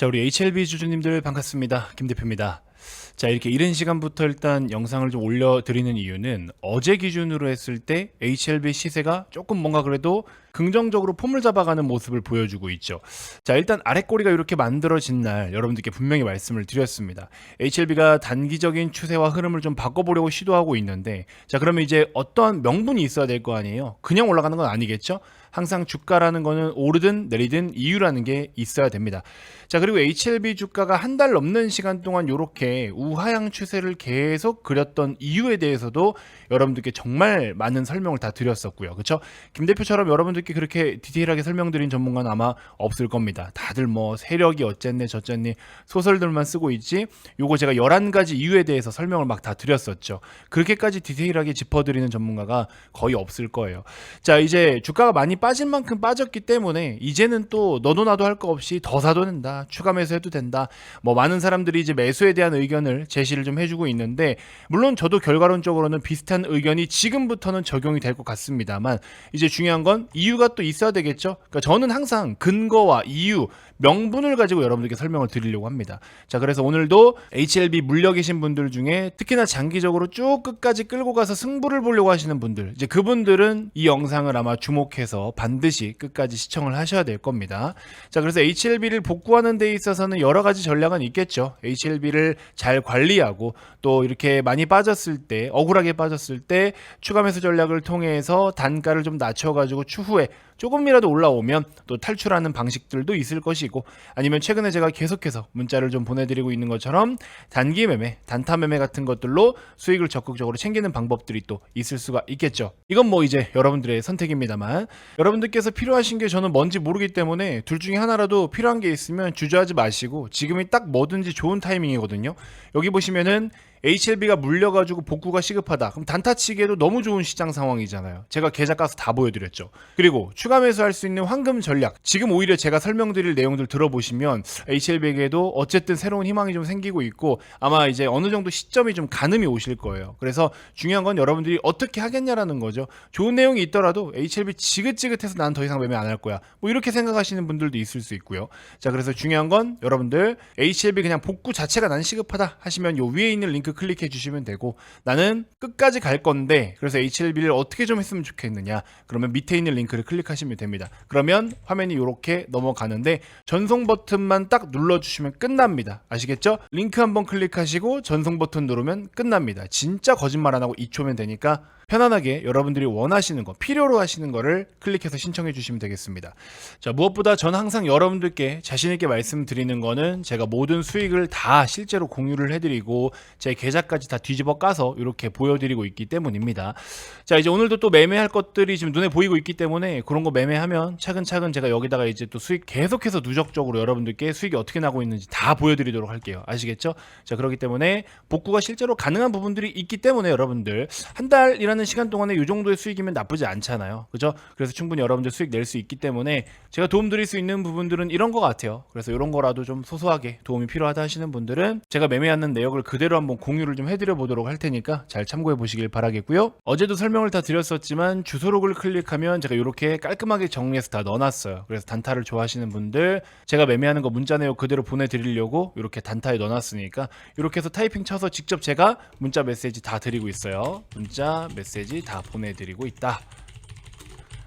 자, 우리 HLB 주주님들 반갑습니다. 김 대표입니다. 자, 이렇게 이른 시간부터 일단 영상을 좀 올려드리는 이유는 어제 기준으로 했을 때 HLB 시세가 조금 뭔가 그래도 긍정적으로 폼을 잡아가는 모습을 보여주고 있죠. 자, 일단 아랫꼬리가 이렇게 만들어진 날 여러분들께 분명히 말씀을 드렸습니다. HLB가 단기적인 추세와 흐름을 좀 바꿔보려고 시도하고 있는데, 자, 그러면 이제 어떠한 명분이 있어야 될 거 아니에요. 그냥 올라가는 건 아니겠죠. 항상 주가라는 거는 오르든 내리든 이유라는 게 있어야 됩니다. 자, 그리고 HLB 주가가 한 달 넘는 시간 동안 이렇게 우하향 추세를 계속 그렸던 이유에 대해서도 여러분들께 정말 많은 설명을 다 드렸었고요. 그렇죠? 김 대표처럼 여러분들께 그렇게 디테일하게 설명드린 전문가는 아마 없을 겁니다. 다들 뭐 세력이 어쨌네 저쨌니 소설들만 쓰고 있지, 요거 제가 11가지 이유에 대해서 설명을 막 다 드렸었죠. 그렇게까지 디테일하게 짚어드리는 전문가가 거의 없을 거예요. 자, 이제 주가가 많이 빠진 만큼 빠졌기 때문에 이제는 또 너도 나도 할 거 없이 더 사도 된다, 추가 매수해도 된다, 뭐 많은 사람들이 이제 매수에 대한 의견을 제시를 좀 해주고 있는데, 물론 저도 결과론적으로는 비슷한 의견이 지금부터는 적용이 될 것 같습니다만, 이제 중요한 건 이유가 또 있어야 되겠죠. 그러니까 저는 항상 근거와 이유, 명분을 가지고 여러분들께 설명을 드리려고 합니다. 자, 그래서 오늘도 HLB 물려 계신 분들 중에 특히나 장기적으로 쭉 끝까지 끌고 가서 승부를 보려고 하시는 분들, 이제 그분들은 이 영상을 아마 주목해서 반드시 끝까지 시청을 하셔야 될 겁니다. 자, 그래서 HLB를 복구하는 데 있어서는 여러 가지 전략은 있겠죠. HLB를 잘 관리하고 또 이렇게 많이 빠졌을 때, 억울하게 빠졌을 때 추가 매수 전략을 통해서 단가를 좀 낮춰가지고 추후에 조금이라도 올라오면 또 탈출하는 방식들도 있을 것이고, 아니면 최근에 제가 계속해서 문자를 좀 보내드리고 있는 것처럼 단기 매매, 단타 매매 같은 것들로 수익을 적극적으로 챙기는 방법들이 또 있을 수가 있겠죠. 이건 뭐 이제 여러분들의 선택입니다만, 여러분들께서 필요하신 게 저는 뭔지 모르기 때문에 둘 중에 하나라도 필요한 게 있으면 주저하지 마시고, 지금이 딱 뭐든지 좋은 타이밍이거든요. 여기 보시면은 HLB가 물려가지고 복구가 시급하다. 그럼 단타치기에도 너무 좋은 시장 상황이잖아요. 제가 계좌 가서 다 보여드렸죠. 그리고 추가 매수할 수 있는 황금 전략, 지금 오히려 제가 설명드릴 내용들 들어보시면 HLB에게도 어쨌든 새로운 희망이 좀 생기고 있고, 아마 이제 어느 정도 시점이 좀 가늠이 오실 거예요. 그래서 중요한 건 여러분들이 어떻게 하겠냐라는 거죠. 좋은 내용이 있더라도 HLB 지긋지긋해서 난 더 이상 매매 안 할 거야, 뭐 이렇게 생각하시는 분들도 있을 수 있고요. 자, 그래서 중요한 건 여러분들 HLB 그냥 복구 자체가 난 시급하다 하시면 요 위에 있는 링크 클릭해 주시면 되고, 나는 끝까지 갈 건데 그래서 HLB를 어떻게 좀 했으면 좋겠느냐, 그러면 밑에 있는 링크를 클릭하시면 됩니다. 그러면 화면이 이렇게 넘어가는데 전송 버튼만 딱 눌러주시면 끝납니다. 아시겠죠? 링크 한번 클릭하시고 전송 버튼 누르면 끝납니다. 진짜 거짓말 안 하고 2초면 되니까 편안하게 여러분들이 원하시는 거, 필요로 하시는 거를 클릭해서 신청해 주시면 되겠습니다. 자, 무엇보다 저는 항상 여러분들께 자신 있게 말씀드리는 거는 제가 모든 수익을 다 실제로 공유를 해드리고 제 계좌까지 다 뒤집어 까서 이렇게 보여드리고 있기 때문입니다. 자, 이제 오늘도 또 매매할 것들이 지금 눈에 보이고 있기 때문에 그런 거 매매하면 차근차근 제가 여기다가 이제 또 수익 계속해서 누적적으로 여러분들께 수익이 어떻게 나고 있는지 다 보여드리도록 할게요. 아시겠죠? 자, 그렇기 때문에 복구가 실제로 가능한 부분들이 있기 때문에 여러분들 한 달이라는 시간 동안에 이 정도의 수익이면 나쁘지 않잖아요. 그죠? 그래서 충분히 여러분들 수익 낼 수 있기 때문에 제가 도움 드릴 수 있는 부분들은 이런 거 같아요. 그래서 이런 거라도 좀 소소하게 도움이 필요하다 하시는 분들은 제가 매매하는 내역을 그대로 한번 공유를 좀 해드려 보도록 할 테니까 잘 참고해 보시길 바라겠고요. 어제도 설명을 다 드렸었지만 주소록을 클릭하면 제가 이렇게 깔끔하게 정리해서 다 넣어놨어요. 그래서 단타를 좋아하시는 분들, 제가 매매하는 거 문자 내역 그대로 보내드리려고 이렇게 단타에 넣어놨으니까 이렇게 해서 타이핑 쳐서 직접 제가 문자 메시지 다 드리고 있어요. 문자 메시지 다 보내드리고 있다.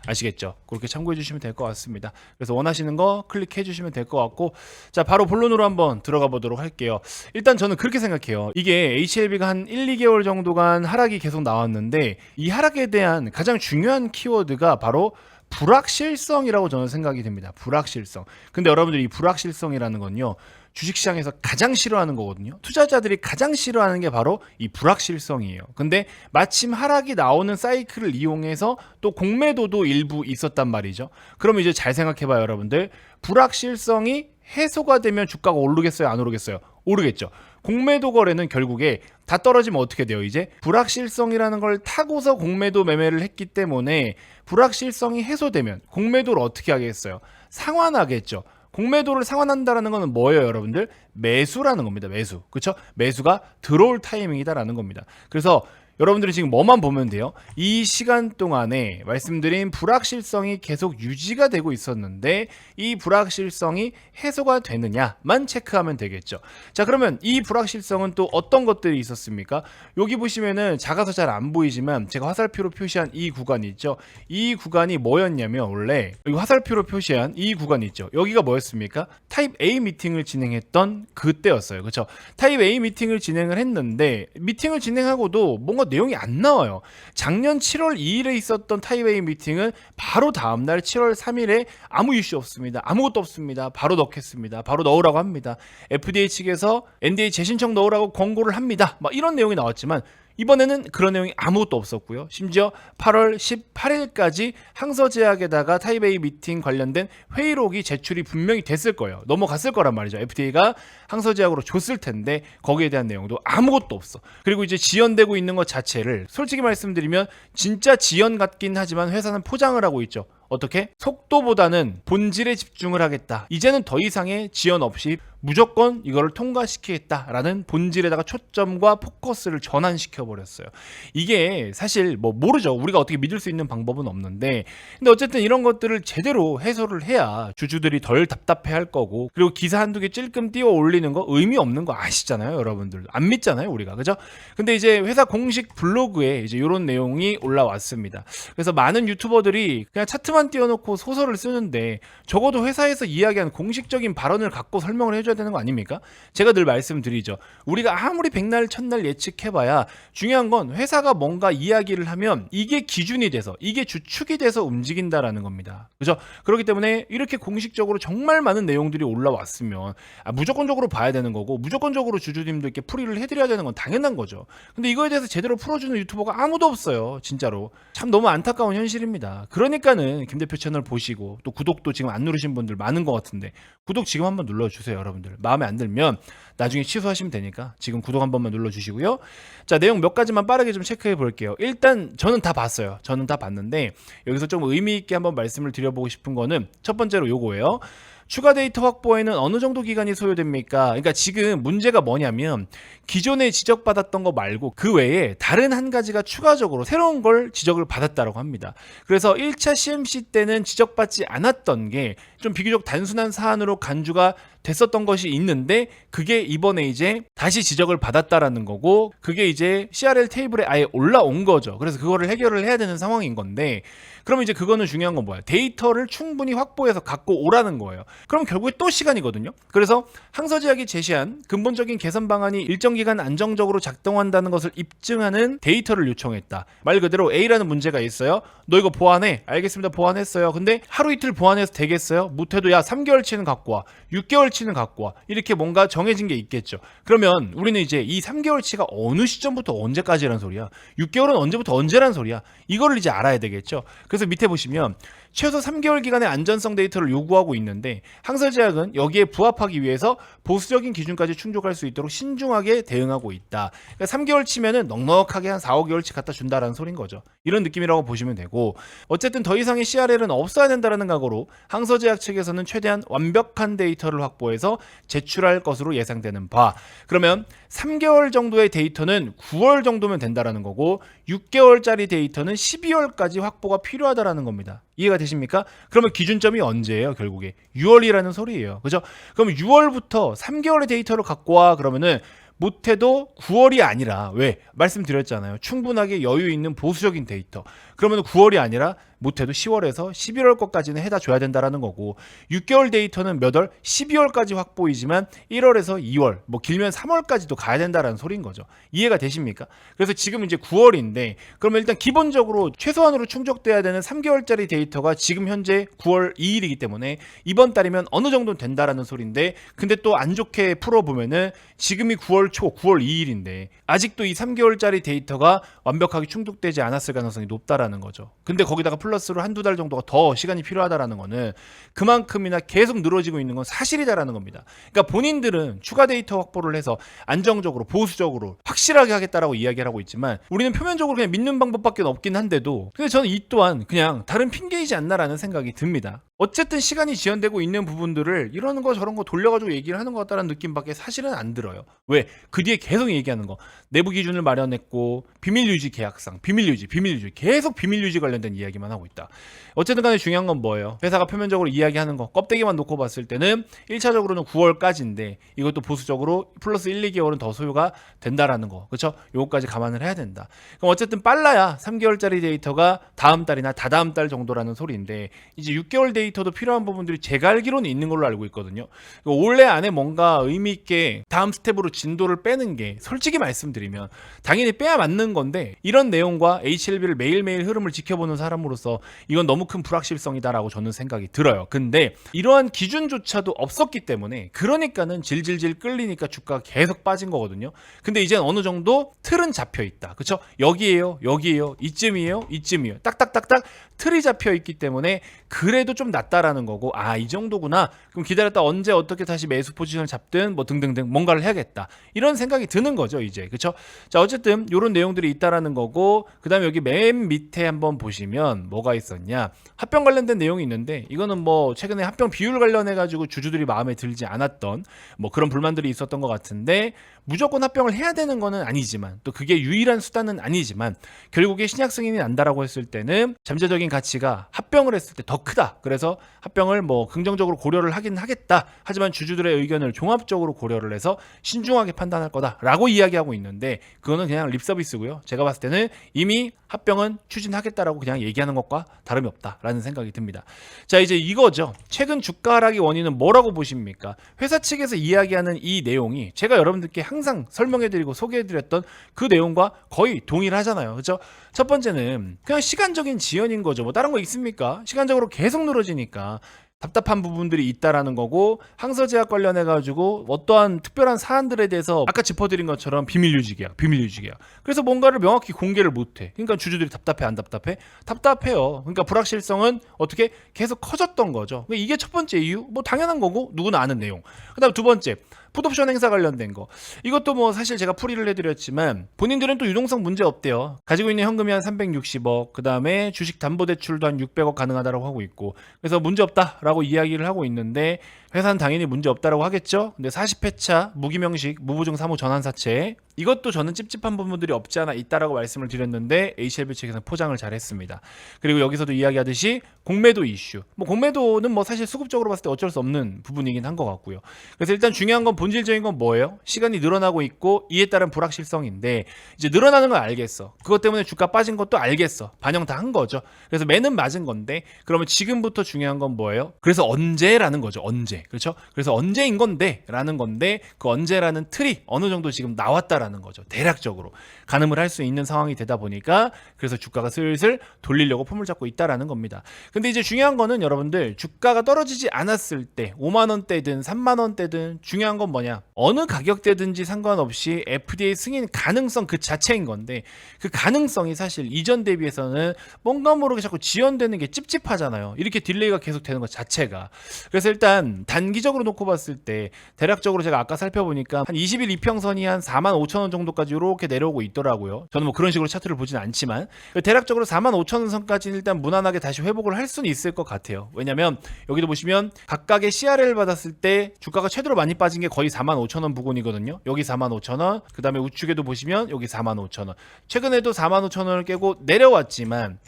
아시겠죠? 그렇게 참고해 주시면 될 것 같습니다. 그래서 원하시는 거 클릭해 주시면 될 것 같고, 자, 바로 본론으로 한번 들어가 보도록 할게요. 일단 저는 그렇게 생각해요. 이게 HLB가 한 1, 2개월 정도간 하락이 계속 나왔는데, 이 하락에 대한 가장 중요한 키워드가 바로 불확실성이라고 저는 생각이 됩니다. 불확실성. 근데 여러분들 이 불확실성이라는 건요, 주식시장에서 가장 싫어하는 거거든요. 투자자들이 가장 싫어하는 게 바로 이 불확실성이에요. 근데 마침 하락이 나오는 사이클을 이용해서 또 공매도도 일부 있었단 말이죠. 그럼 이제 잘 생각해봐요, 여러분들. 불확실성이 해소가 되면 주가가 오르겠어요, 안 오르겠어요? 오르겠죠. 공매도 거래는 결국에 다 떨어지면 어떻게 돼요? 이제 불확실성이라는 걸 타고서 공매도 매매를 했기 때문에 불확실성이 해소되면 공매도를 어떻게 하겠어요? 상환하겠죠. 공매도를 상환한다라는 것은 뭐예요, 여러분들? 매수라는 겁니다. 매수. 그렇죠? 매수가 들어올 타이밍이다라는 겁니다. 그래서 여러분들이 지금 뭐만 보면 돼요? 이 시간 동안에 말씀드린 불확실성이 계속 유지가 되고 있었는데 이 불확실성이 해소가 되느냐만 체크하면 되겠죠. 자, 그러면 이 불확실성은 또 어떤 것들이 있었습니까? 여기 보시면은 작아서 잘 안 보이지만 제가 화살표로 표시한 이 구간이 있죠. 이 구간이 뭐였냐면 원래 여기 화살표로 표시한 이 구간이 있죠. 여기가 뭐였습니까? 타입 A 미팅을 진행했던 그때였어요. 그렇죠? 타입 A 미팅을 진행을 했는데 미팅을 진행하고도 뭔가 내용이 안 나와요. 작년 7월 2일에 있었던 타입 A 미팅은 바로 다음날 7월 3일에 아무 이슈 없습니다. 아무것도 없습니다. 바로 넣겠습니다. 바로 넣으라고 합니다. FDA 측에서 NDA 재신청 넣으라고 권고를 합니다. 막 이런 내용이 나왔지만 이번에는 그런 내용이 아무것도 없었고요. 심지어 8월 18일까지 항서제약에다가 타입 A 미팅 관련된 회의록이 제출이 분명히 됐을 거예요. 넘어갔을 거란 말이죠. FDA가 항서제약으로 줬을 텐데 거기에 대한 내용도 아무것도 없어. 그리고 이제 지연되고 있는 것 자체를 솔직히 말씀드리면 진짜 지연 같긴 하지만 회사는 포장을 하고 있죠. 어떻게? 속도보다는 본질에 집중을 하겠다. 이제는 더 이상의 지연 없이 무조건 이거를 통과시키겠다라는 본질에다가 초점과 포커스를 전환시켜 버렸어요. 이게 사실 뭐 모르죠. 우리가 어떻게 믿을 수 있는 방법은 없는데, 근데 어쨌든 이런 것들을 제대로 해소를 해야 주주들이 덜 답답해 할 거고, 그리고 기사 한두 개 찔끔 띄워 올리는 거 의미 없는 거 아시잖아요, 여러분들. 안 믿잖아요, 우리가. 그죠? 근데 이제 회사 공식 블로그에 이제 이런 내용이 올라왔습니다. 그래서 많은 유튜버들이 그냥 차트만 띄워놓고 소설을 쓰는데 적어도 회사에서 이야기한 공식적인 발언을 갖고 설명을 해줘야 되는 거 아닙니까? 제가 늘 말씀드리죠. 우리가 아무리 백날 첫날 예측해봐야 중요한 건 회사가 뭔가 이야기를 하면 이게 기준이 돼서 이게 주축이 돼서 움직인다라는 겁니다. 그죠? 그렇기 때문에 이렇게 공식적으로 정말 많은 내용들이 올라왔으면 무조건적으로 봐야 되는 거고 무조건적으로 주주님들께 풀이를 해드려야 되는 건 당연한 거죠. 근데 이거에 대해서 제대로 풀어주는 유튜버가 아무도 없어요. 진짜로. 참 너무 안타까운 현실입니다. 그러니까는 김 대표 채널 보시고 또 구독도 지금 안 누르신 분들 많은 것 같은데 구독 지금 한번 눌러주세요, 여러분들. 마음에 안 들면 나중에 취소하시면 되니까 지금 구독 한 번만 눌러주시고요. 자, 내용 몇 가지만 빠르게 좀 체크해 볼게요. 일단 저는 다 봤어요. 저는 다 봤는데 여기서 좀 의미 있게 한번 말씀을 드려보고 싶은 거는 첫 번째로 요거예요. 추가 데이터 확보에는 어느 정도 기간이 소요됩니까? 그러니까 지금 문제가 뭐냐면 기존에 지적받았던 거 말고 그 외에 다른 한 가지가 추가적으로 새로운 걸 지적을 받았다고 합니다. 그래서 1차 CMC 때는 지적받지 않았던 게 좀 비교적 단순한 사안으로 간주가 됐었던 것이 있는데 그게 이번에 이제 다시 지적을 받았다라는 거고 그게 이제 CRL 테이블에 아예 올라온 거죠. 그래서 그거를 해결을 해야 되는 상황인 건데 그러면 이제 그거는 중요한 건 뭐야? 데이터를 충분히 확보해서 갖고 오라는 거예요. 그럼 결국에 또 시간이거든요. 그래서 항서제약이 제시한 근본적인 개선 방안이 일정 기간 안정적으로 작동한다는 것을 입증하는 데이터를 요청했다. 말 그대로 A라는 문제가 있어요. 너 이거 보완해. 알겠습니다. 보완했어요. 근데 하루 이틀 보완해서 되겠어요? 못해도 야 3개월치는 갖고 와. 6개월치는 갖고 와. 이렇게 뭔가 정해진 게 있겠죠. 그러면 우리는 이제 이 3개월치가 어느 시점부터 언제까지란 소리야? 6개월은 언제부터 언제란 소리야? 이거를 이제 알아야 되겠죠. 그래서 밑에 보시면 최소 3개월 기간의 안전성 데이터를 요구하고 있는데 항서제약은 여기에 부합하기 위해서 보수적인 기준까지 충족할 수 있도록 신중하게 대응하고 있다. 그러니까 3개월 치면은 넉넉하게 한 4, 5개월치 갖다 준다라는 소린 거죠. 이런 느낌이라고 보시면 되고 어쨌든 더 이상의 CRL은 없어야 된다는 각오로 항서제약 측에서는 최대한 완벽한 데이터를 확보해서 제출할 것으로 예상되는 바. 그러면 3개월 정도의 데이터는 9월 정도면 된다라는 거고 6개월짜리 데이터는 12월까지 확보가 필요하다라는 겁니다. 이해가 되십니까? 그러면 기준점이 언제예요? 결국에 6월이라는 소리예요. 그죠? 그럼 6월부터 3개월의 데이터를 갖고 와 그러면은 못해도 9월이 아니라 왜? 말씀드렸잖아요. 충분하게 여유 있는 보수적인 데이터. 그러면 9월이 아니라 못해도 10월에서 11월 것까지는 해다 줘야 된다라는 거고 6개월 데이터는 몇 월? 12월까지 확보이지만 1월에서 2월 뭐 길면 3월까지도 가야 된다라는 소리인 거죠. 이해가 되십니까? 그래서 지금 이제 9월인데 그러면 일단 기본적으로 최소한으로 충족돼야 되는 3개월짜리 데이터가 지금 현재 9월 2일이기 때문에 이번 달이면 어느 정도는 된다라는 소리인데 근데 또 안 좋게 풀어보면은 지금이 9월 초 9월 2일인데 아직도 이 3개월짜리 데이터가 완벽하게 충족되지 않았을 가능성이 높다라는 거죠. 근데 거기다가 플러스로 한두 달 정도가 더 시간이 필요하다라는 거는 그만큼이나 계속 늘어지고 있는 건 사실이다라는 겁니다. 그러니까 본인들은 추가 데이터 확보를 해서 안정적으로 보수적으로 확실하게 하겠다라고 이야기를 하고 있지만 우리는 표면적으로 그냥 믿는 방법밖에 없긴 한데도 근데 저는 이 또한 그냥 다른 핑계이지 않나라는 생각이 듭니다. 어쨌든 시간이 지연되고 있는 부분들을 이러는 거 저런 거 돌려가지고 얘기를 하는 것 같다는 느낌밖에 사실은 안 들어요. 왜? 그 뒤에 계속 얘기하는 거. 내부 기준을 마련했고 비밀 유지 계약상, 비밀 유지, 비밀 유지, 계속 비밀 유지 관련된 이야기만 하고 있다. 어쨌든 간에 중요한 건 뭐예요? 회사가 표면적으로 이야기하는 거, 껍데기만 놓고 봤을 때는 1차적으로는 9월까지인데 이것도 보수적으로 플러스 1, 2개월은 더 소요가 된다라는 거. 그렇죠? 요거까지 감안을 해야 된다. 그럼 어쨌든 빨라야 3개월짜리 데이터가 다음 달이나 다다음 달 정도라는 소리인데 이제 6개월 데이터도 필요한 부분들이 제가 알기로는 있는 걸로 알고 있거든요. 올해 안에 뭔가 의미 있게 다음 스텝으로 진도를 빼는 게 솔직히 말씀드리면 당연히 빼야 맞는 건데 이런 내용과 HLB를 매일매일 흐름을 지켜보는 사람으로서 이건 너무 큰 불확실성이다라고 저는 생각이 들어요. 근데 이러한 기준조차도 없었기 때문에 그러니까는 질질질 끌리니까 주가가 계속 빠진 거거든요. 근데 이제 어느 정도 틀은 잡혀 있다. 그렇죠? 여기에요. 여기에요. 이쯤이에요. 이쯤이에요. 딱딱딱딱 틀이 잡혀 있기 때문에 그래도 좀 낫다라는 거고 이 정도구나. 그럼 기다렸다 언제 어떻게 다시 매수 포지션을 잡든 뭐 등등등 뭔가를 해야겠다. 이런 생각이 드는 거죠, 이제. 그렇죠? 자, 어쨌든 이런 내용들이 있다라는 거고 그다음에 여기 맨 밑에 한번 보시면 뭐가 있었냐? 합병 관련된 내용이 있는데 이거는 뭐 최근에 합병 비율 관련해 가지고 주주들이 마음에 들지 않았던 뭐 그런 불만들이 있었던 것 같은데 무조건 합병을 해야 되는 거는 아니지만 또 그게 유일한 수단은 아니지만 결국에 신약 승인이 난다라고 했을 때는 잠재적인 가치가 합병을 했을 때 더 크다. 그래서 합병을 뭐 긍정적으로 고려를 하긴 하겠다. 하지만 주주들의 의견을 종합적으로 고려를 해서 신중하게 판단할 거다라고 이야기하고 있는데 그거는 그냥 립 서비스고요. 제가 봤을 때는 이미 합병은 추진하겠다라고 그냥 얘기하는 것과 다름이 없다라는 생각이 듭니다. 자, 이제 이거죠. 최근 주가 하락의 원인은 뭐라고 보십니까? 회사 측에서 이야기하는 이 내용이 제가 여러분들께 항상 설명해드리고 소개해드렸던 그 내용과 거의 동일하잖아요. 그렇죠? 첫 번째는 그냥 시간적인 지연인 거죠. 뭐 다른 거 있습니까? 시간적으로 계속 늘어지니까 답답한 부분들이 있다라는 거고 항서제약 관련해 가지고 어떠한 특별한 사안들에 대해서 아까 짚어드린 것처럼 비밀 유지 계약, 비밀 유지 계약. 그래서 뭔가를 명확히 공개를 못해. 그러니까 주주들이 답답해 안 답답해? 답답해요. 그러니까 불확실성은 어떻게 계속 커졌던 거죠. 이게 첫 번째 이유. 뭐 당연한 거고 누구나 아는 내용. 그다음 두 번째. 풋옵션 행사 관련된 거. 이것도 뭐 사실 제가 풀이를 해드렸지만 본인들은 또 유동성 문제 없대요. 가지고 있는 현금이 한 360억, 그 다음에 주식 담보대출도 한 600억 가능하다고 하고 있고 그래서 문제 없다라고 이야기를 하고 있는데 회사는 당연히 문제 없다라고 하겠죠. 근데 40회차 무기명식 무보증 사무 전환사채 이것도 저는 찝찝한 부분들이 없지 않아 있다라고 말씀을 드렸는데 HLB 측에서 포장을 잘했습니다. 그리고 여기서도 이야기하듯이 공매도 이슈. 뭐 공매도는 뭐 사실 수급적으로 봤을 때 어쩔 수 없는 부분이긴 한 것 같고요. 그래서 일단 중요한 건 본질적인 건 뭐예요? 시간이 늘어나고 있고 이에 따른 불확실성인데 이제 늘어나는 건 알겠어. 그것 때문에 주가 빠진 것도 알겠어. 반영 다 한 거죠. 그래서 매는 맞은 건데 그러면 지금부터 중요한 건 뭐예요? 그래서 언제라는 거죠. 언제. 그렇죠? 그래서 언제인 건데 라는 건데 그 언제라는 틀이 어느 정도 지금 나왔다라는 거죠. 대략적으로 가늠을 할 수 있는 상황이 되다 보니까 그래서 주가가 슬슬 돌리려고 폼을 잡고 있다라는 겁니다. 근데 이제 중요한 거는 여러분들 주가가 떨어지지 않았을 때 5만 원대든 3만 원대든 중요한 건 뭐냐? 어느 가격대든지 상관없이 FDA 승인 가능성 그 자체인 건데 그 가능성이 사실 이전 대비해서는 뭔가 모르게 자꾸 지연되는 게 찝찝하잖아요. 이렇게 딜레이가 계속 되는 것 자체가. 그래서 일단 단기적으로 놓고 봤을 때 대략적으로 제가 아까 살펴보니까 한 20일 이평선이 한 4만 5천 원 정도까지 이렇게 내려오고 있더라고요. 저는 뭐 그런 식으로 차트를 보진 않지만 대략적으로 4만 5천 원 선까지는 일단 무난하게 다시 회복을 할 수는 있을 것 같아요. 왜냐면 여기도 보시면 각각의 CRL을 받았을 때 주가가 최대로 많이 빠진 게 거의 4만 5천 원 부근이거든요. 여기 4만 5천 원, 그 다음에 우측에도 보시면 여기 4만 5천 원. 최근에도 4만 5천 원을 깨고 내려왔지만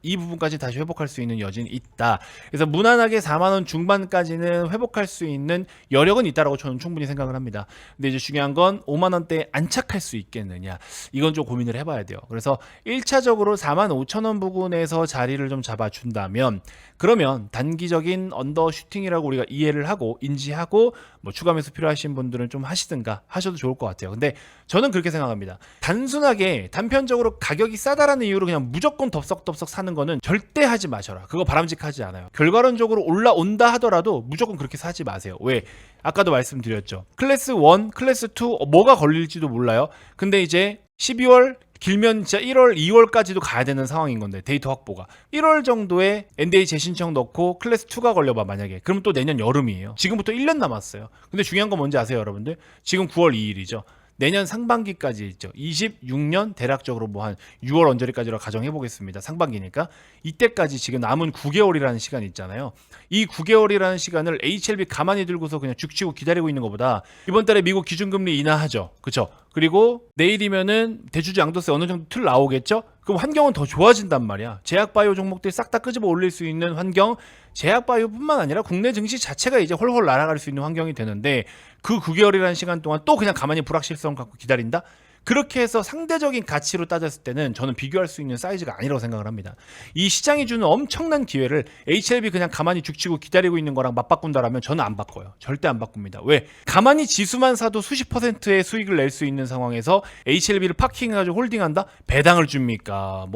이 부분까지 다시 회복할 수 있는 여지는 있다. 그래서 무난하게 4만 원 중반까지는 회복할 수 있는 여력은 있다라고 저는 충분히 생각을 합니다. 근데 이제 중요한 건 5만 원대에 안착할 수 있겠느냐. 이건 좀 고민을 해봐야 돼요. 그래서 1차적으로 4만 5천 원 부근에서 자리를 좀 잡아준다면 그러면 단기적인 언더슈팅이라고 우리가 이해를 하고 인지하고 뭐 추가 매수 필요하신 분들은 좀 하시든가 하셔도 좋을 것 같아요. 근데 저는 그렇게 생각합니다. 단순하게 단편적으로 가격이 싸다라는 이유로 그냥 무조건 덥석덥석 사는 거는 절대 하지 마셔라. 그거 바람직하지 않아요. 결과론적으로 올라온다 하더라도 무조건 그렇게 사지 마세요. 왜? 아까도 말씀드렸죠. 클래스 1, 클래스 2 뭐가 걸릴지도 몰라요. 근데 이제 12월 길면 진짜 1월, 2월까지도 가야 되는 상황인 건데 데이터 확보가 1월 정도에 NDA 재신청 넣고 클래스 2가 걸려봐 만약에 그럼 또 내년 여름이에요. 지금부터 1년 남았어요. 근데 중요한 건 뭔지 아세요 여러분들? 지금 9월 2일이죠. 내년 상반기까지 있죠. 26년 대략적으로 뭐 한 6월 언저리까지로 가정해 보겠습니다. 상반기니까 이때까지 지금 남은 9개월이라는 시간이 있잖아요. 이 9개월이라는 시간을 HLB 가만히 들고서 그냥 죽치고 기다리고 있는 것보다 이번 달에 미국 기준금리 인하하죠. 그렇죠? 그리고 내일이면은 대주주 양도세 어느 정도 틀 나오겠죠? 그럼 환경은 더 좋아진단 말이야. 제약바이오 종목들 싹 다 끄집어 올릴 수 있는 환경, 제약바이오뿐만 아니라 국내 증시 자체가 이제 홀홀 날아갈 수 있는 환경이 되는데 그 9개월이라는 시간 동안 또 그냥 가만히 불확실성 갖고 기다린다? 그렇게 해서 상대적인 가치로 따졌을 때는 저는 비교할 수 있는 사이즈가 아니라고 생각을 합니다. 이 시장이 주는 엄청난 기회를 HLB 그냥 가만히 죽치고 기다리고 있는 거랑 맞바꾼다라면 저는 안 바꿔요. 절대 안 바꿉니다. 왜? 가만히 지수만 사도 수십 %의 수익을 낼 수 있는 상황에서 HLB를 파킹해가지고 홀딩한다? 배당을 줍니까?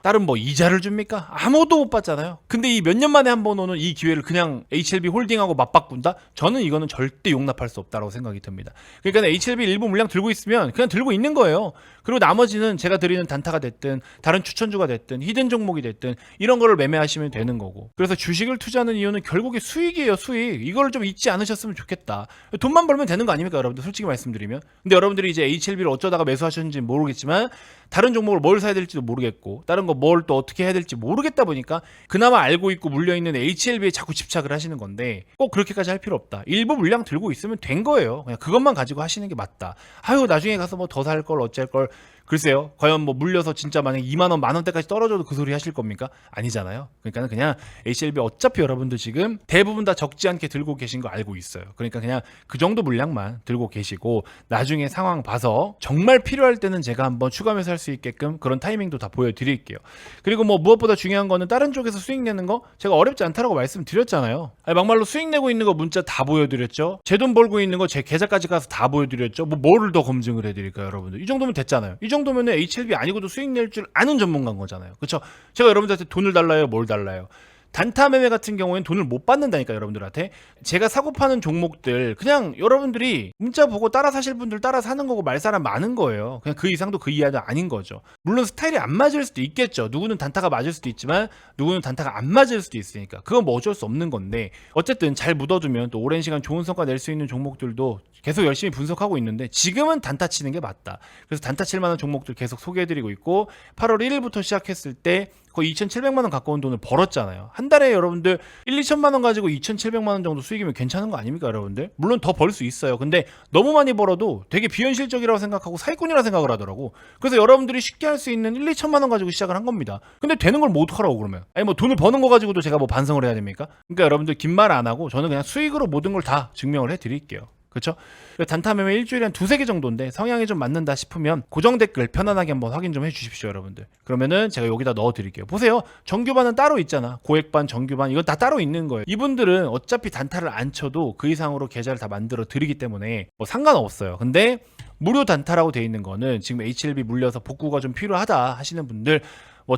다른 이자를 줍니까? 아무도 못 받잖아요. 근데 이 몇 년 만에 한 번 오는 이 기회를 그냥 HLB 홀딩하고 맞바꾼다? 저는 이거는 절대 용납할 수 없다고 생각이 듭니다. 그러니까 HLB 일부 물량 들고 있으면 그냥 들고 있는 거예요. 그리고 나머지는 제가 드리는 단타가 됐든 다른 추천주가 됐든 히든 종목이 됐든 이런 거를 매매하시면 되는 거고. 그래서 주식을 투자하는 이유는 결국에 수익이에요. 수익. 이걸 좀 잊지 않으셨으면 좋겠다. 돈만 벌면 되는 거 아닙니까, 여러분들? 솔직히 말씀드리면. 근데 여러분들이 이제 HLB를 어쩌다가 매수하셨는지 모르겠지만 다른 종목을 뭘 사야 될지도 모르겠고 다른 거 뭘 또 어떻게 해야 될지 모르겠다 보니까 그나마 알고 있고 물려있는 HLB에 자꾸 집착을 하시는 건데 꼭 그렇게까지 할 필요 없다. 일부 물량 들고 있으면 된 거예요. 그냥 그것만 가지고 하시는 게 맞다. 아유, 나중에 가서 뭐 더 살 걸 어쩔 걸. 글쎄요. 과연 물려서 진짜 만약 2만 원, 만 원대까지 떨어져도 그 소리 하실 겁니까? 아니잖아요. 그러니까 그냥 HLB 어차피 여러분들 지금 대부분 다 적지 않게 들고 계신 거 알고 있어요. 그러니까 그냥 그 정도 물량만 들고 계시고 나중에 상황 봐서 정말 필요할 때는 제가 한번 추가 매수할 수 있게끔 그런 타이밍도 다 보여드릴게요. 그리고 무엇보다 중요한 거는 다른 쪽에서 수익 내는 거 제가 어렵지 않다라고 말씀드렸잖아요. 막말로 수익 내고 있는 거 문자 다 보여드렸죠. 제 돈 벌고 있는 거 제 계좌까지 가서 다 보여드렸죠. 뭐를 더 검증을 해드릴까요, 여러분들? 이 정도면 됐잖아요. 이 정도면 HLB 아니고도 수익 낼 줄 아는 전문가인 거잖아요. 그렇죠? 제가 여러분들한테 돈을 달라요, 뭘 달라요? 단타 매매 같은 경우에는 돈을 못 받는다니까, 여러분들한테. 제가 사고 파는 종목들 그냥 여러분들이 문자 보고 따라 사실 분들 따라 사는 거고 말 사람 많은 거예요. 그냥 그 이상도 그 이하도 아닌 거죠. 물론 스타일이 안 맞을 수도 있겠죠. 누구는 단타가 맞을 수도 있지만 누구는 단타가 안 맞을 수도 있으니까 그건 어쩔 수 없는 건데 어쨌든 잘 묻어두면 또 오랜 시간 좋은 성과 낼 수 있는 종목들도 계속 열심히 분석하고 있는데 지금은 단타 치는 게 맞다. 그래서 단타 칠 만한 종목들 계속 소개해드리고 있고 8월 1일부터 시작했을 때 거의 2,700만 원 가까운 돈을 벌었잖아요. 한 달에 여러분들 1-2천만 원 가지고 2,700만 원 정도 수익이면 괜찮은 거 아닙니까, 여러분들? 물론 더 벌 수 있어요. 근데 너무 많이 벌어도 되게 비현실적이라고 생각하고 사기꾼이라 생각을 하더라고. 그래서 여러분들이 쉽게 할 수 있는 1-2천만 원 가지고 시작을 한 겁니다. 근데 되는 걸 뭐 어떡하라고 그러면? 아니 돈을 버는 거 가지고도 제가 반성을 해야 됩니까? 그러니까 여러분들 긴 말 안 하고 저는 그냥 수익으로 모든 걸 다 증명을 해드릴게요. 그렇죠? 단타 매매 일주일에 한 2-3개 정도인데 성향이 좀 맞는다 싶으면 고정 댓글 편안하게 한번 확인 좀 해주십시오, 여러분들. 그러면은 제가 여기다 넣어드릴게요. 보세요. 정규반은 따로 있잖아. 고액반, 정규반 이건 다 따로 있는 거예요. 이분들은 어차피 단타를 안 쳐도 그 이상으로 계좌를 다 만들어 드리기 때문에 상관없어요. 근데 무료 단타라고 돼 있는 거는 지금 HLB 물려서 복구가 좀 필요하다 하시는 분들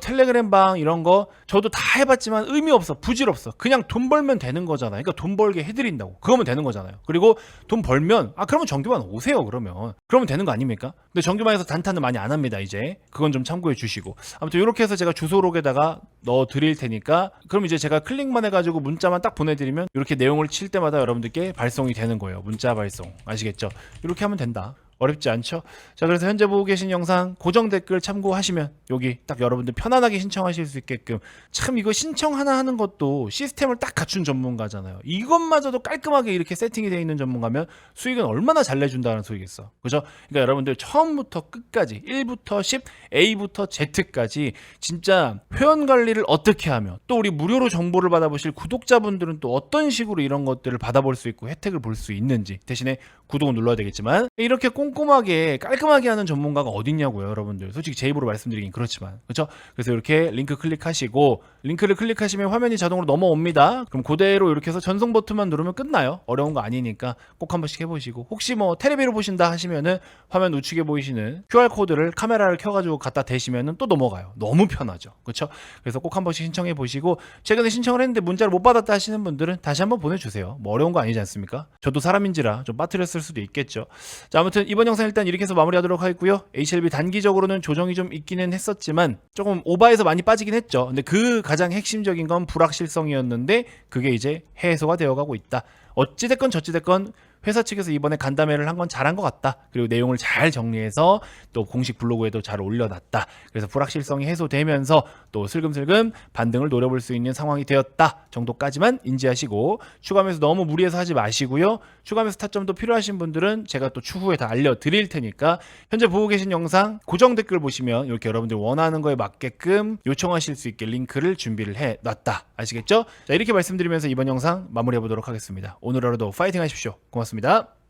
텔레그램 방 이런 거 저도 다 해봤지만 의미 없어. 부질없어. 그냥 돈 벌면 되는 거잖아요. 그러니까 돈 벌게 해드린다고. 그거면 되는 거잖아요. 그리고 돈 벌면 그러면 정규반 오세요. 그러면 되는 거 아닙니까? 근데 정규반에서 단타는 많이 안 합니다. 이제 그건 좀 참고해 주시고 아무튼 이렇게 해서 제가 주소록에다가 넣어 드릴 테니까 그럼 이제 제가 클릭만 해가지고 문자만 딱 보내드리면 이렇게 내용을 칠 때마다 여러분들께 발송이 되는 거예요. 문자 발송 아시겠죠? 이렇게 하면 된다. 어렵지 않죠? 자, 그래서 현재 보고 계신 영상 고정 댓글 참고하시면 여기 딱 여러분들 편안하게 신청하실 수 있게끔 참 이거 신청 하나 하는 것도 시스템을 딱 갖춘 전문가잖아요. 이것마저도 깔끔하게 이렇게 세팅이 되어 있는 전문가면 수익은 얼마나 잘 내준다는 소리겠어. 그죠? 그러니까 여러분들 처음부터 끝까지 1부터 10, A부터 Z까지 진짜 회원 관리를 어떻게 하며 또 우리 무료로 정보를 받아보실 구독자분들은 또 어떤 식으로 이런 것들을 받아볼 수 있고 혜택을 볼 수 있는지 대신에 구독을 눌러야 되겠지만 이렇게 꼼꼼하게 깔끔하게 하는 전문가가 어딨냐고요, 여러분들. 솔직히 제 입으로 말씀드리긴 그렇지만 그렇죠? 그래서 이렇게 링크 클릭하시고 링크를 클릭하시면 화면이 자동으로 넘어옵니다. 그럼 그대로 이렇게 해서 전송 버튼만 누르면 끝나요. 어려운 거 아니니까 꼭 한 번씩 해보시고 혹시 테레비로 보신다 하시면은 화면 우측에 보이시는 QR코드를 카메라를 켜가지고 갖다 대시면은 또 넘어가요. 너무 편하죠, 그렇죠? 그래서 꼭 한 번씩 신청해 보시고 최근에 신청을 했는데 문자를 못 받았다 하시는 분들은 다시 한번 보내주세요. 어려운 거 아니지 않습니까? 저도 사람인지라 좀 빠뜨렸을 수도 있겠죠. 자, 아무튼 이번 영상 일단 이렇게 해서 마무리하도록 하겠고요. HLB 단기적으로는 조정이 좀 있기는 했었지만 조금 오바해서 많이 빠지긴 했죠. 근데 그 가장 핵심적인 건 불확실성이었는데 그게 이제 해소가 되어가고 있다. 어찌됐건 저찌됐건 회사 측에서 이번에 간담회를 한 건 잘한 것 같다. 그리고 내용을 잘 정리해서 또 공식 블로그에도 잘 올려놨다. 그래서 불확실성이 해소되면서 또 슬금슬금 반등을 노려볼 수 있는 상황이 되었다 정도까지만 인지하시고, 추가 매수 너무 무리해서 하지 마시고요. 추가 매수 타점도 필요하신 분들은 제가 또 추후에 다 알려드릴 테니까 현재 보고 계신 영상 고정 댓글 보시면 이렇게 여러분들 원하는 거에 맞게끔 요청하실 수 있게 링크를 준비를 해놨다. 아시겠죠? 자, 이렇게 말씀드리면서 이번 영상 마무리해 보도록 하겠습니다. 오늘 하루도 파이팅 하십시오. 고맙습니다.